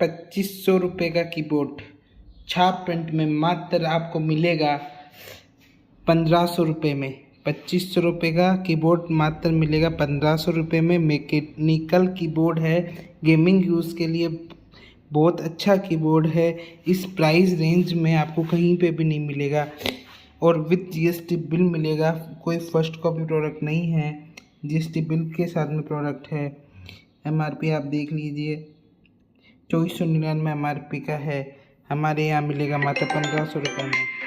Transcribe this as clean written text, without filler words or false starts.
₹2500 का कीबोर्ड छाप प्रिंट में मात्र आपको मिलेगा ₹1500 में। ₹2500 का कीबोर्ड मात्र मिलेगा ₹1500 में। मैकेनिकल कीबोर्ड है, गेमिंग यूज़ के लिए बहुत अच्छा कीबोर्ड है। इस प्राइस रेंज में आपको कहीं पे भी नहीं मिलेगा और विद जीएसटी बिल मिलेगा। कोई फर्स्ट कॉपी प्रोडक्ट नहीं है, जीएसटी बिल के साथ में प्रोडक्ट है। एमआरपी आप देख लीजिए, 2499 एमआरपी का है। हमारे यहाँ मिलेगा मात्र ₹1500 में।